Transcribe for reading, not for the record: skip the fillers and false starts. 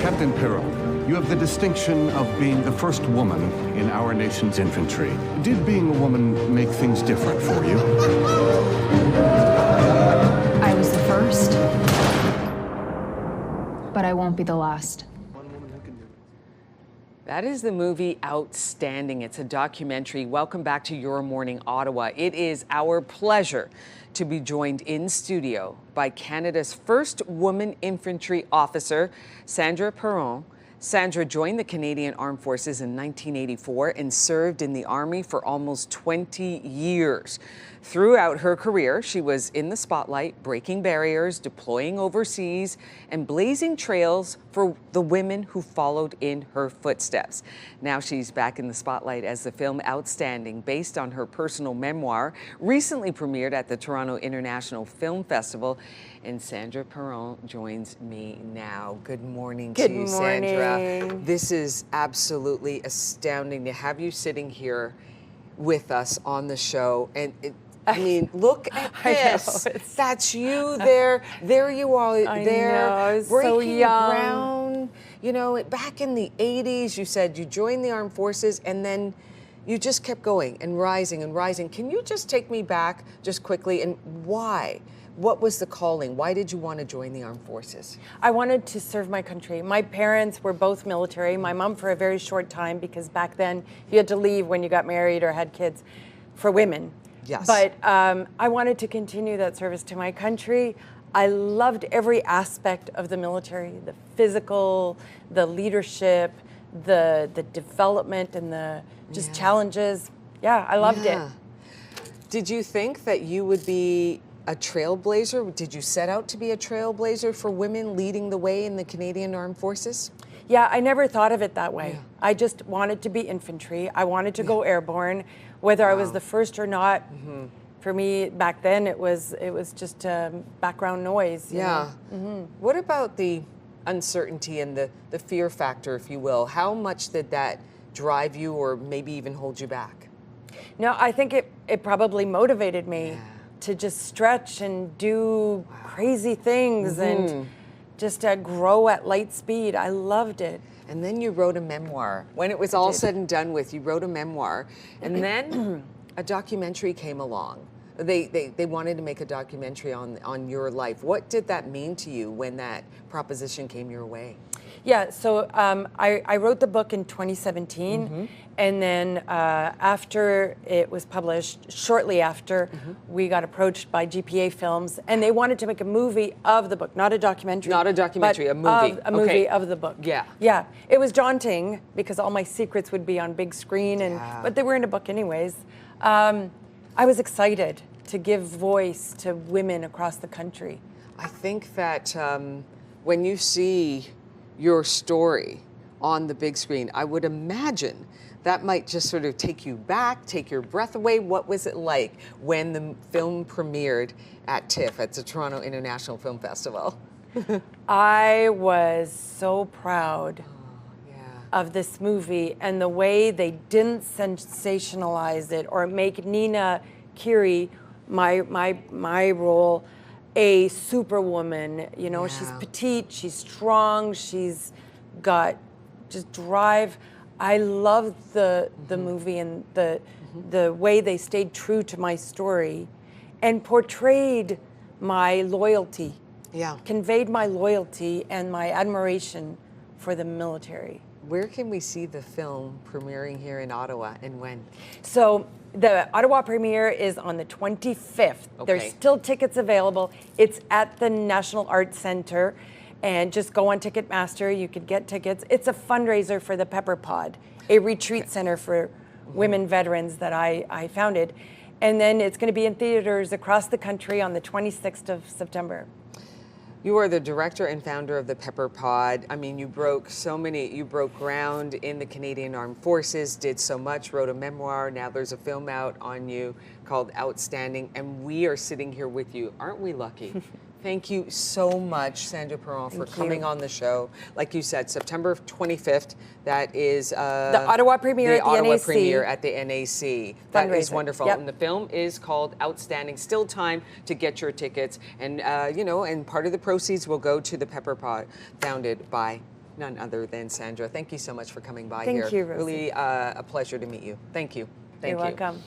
Captain Perron, you have the distinction of being the first woman in our nation's infantry. Did being a woman make things different for you? I was the first, but I won't be the last. That is the movie Outstanding. It's a documentary. Welcome back to Your Morning Ottawa. It is our pleasure to be joined in studio by Canada's first woman infantry officer, Sandra Perron. Sandra joined the Canadian Armed Forces in 1984 and served in the Army for almost 20 years. Throughout her career, she was in the spotlight, breaking barriers, deploying overseas, and blazing trails for the women who followed in her footsteps. Now she's back in the spotlight as the film Outstanding, based on her personal memoir, recently premiered at the Toronto International Film Festival. And Sandra Perron joins me now. Good morning to you, Sandra. This is absolutely astounding to have you sitting here with us on the show. And I mean, look at this. That's you there. There you are. I there, know, I was breaking so young. ground. You know, back in the 80s, you said you joined the armed forces, and then you just kept going and rising and rising. Can you just take me back just quickly, and why? What was the calling? Why did you want to join the armed forces? I wanted to serve my country. My parents were both military. My mom for a very short time, because back then you had to leave when you got married or had kids for women. Yes. But I wanted to continue that service to my country. I loved every aspect of the military, the physical, the leadership, the development, and the just challenges. Yeah, I loved it. Did you think that you would be a trailblazer? Did you set out to be a trailblazer for women leading the way in the Canadian Armed Forces? Yeah, I never thought of it that way. Yeah. I just wanted to be infantry. I wanted to go airborne, whether I was the first or not. Mm-hmm. For me, back then, it was just background noise. You know? Mm-hmm. What about the uncertainty and the fear factor, if you will? How much did that drive you, or maybe even hold you back? No, I think it probably motivated me to just stretch and do crazy things and just grow at light speed. I loved it. And then you wrote a memoir. When it was all said and done with, you wrote a memoir. And then a documentary came along. They wanted to make a documentary on your life. What did that mean to you when that proposition came your way? Yeah, so I wrote the book in 2017, and then after it was published, shortly after, we got approached by GPA Films, and they wanted to make a movie of the book, not a documentary. Not a documentary, a movie. A movie of the book. Yeah. Yeah, it was daunting because all my secrets would be on big screen, but they were in a book anyways. I was excited to give voice to women across the country. I think that when you see your story on the big screen, I would imagine that might just sort of take you back, take your breath away. What was it like when the film premiered at TIFF, at the Toronto International Film Festival? I was so proud of this movie, and the way they didn't sensationalize it or make Nina Kiri, my role, a superwoman. You know, she's petite, she's strong, she's got just drive. I loved the movie and the way they stayed true to my story and portrayed my loyalty. Yeah. Conveyed my loyalty and my admiration for the military. Where can we see the film premiering here in Ottawa, and when? So the Ottawa premiere is on the 25th. Okay. There's still tickets available. It's at the National Arts Centre, and just go on Ticketmaster. You could get tickets. It's a fundraiser for the Pepper Pod, a retreat center for women veterans that I founded. And then it's going to be in theaters across the country on the 26th of September. You are the director and founder of the Pepper Pod. I mean, you broke ground in the Canadian Armed Forces, did so much, wrote a memoir. Now there's a film out on you called Outstanding, and we are sitting here with you. Aren't we lucky? Thank you so much, Sandra Perron, for coming on the show. Like you said, September 25th, that is... the Ottawa premiere at the NAC. The Ottawa premiere at the NAC. That is wonderful. Yep. And the film is called Outstanding. Still time to get your tickets. And, and part of the proceeds will go to the Pepper Pod, founded by none other than Sandra. Thank you so much for coming by Thank here. you, Rosie. Really a pleasure to meet you. Thank you. Thank You're you. welcome.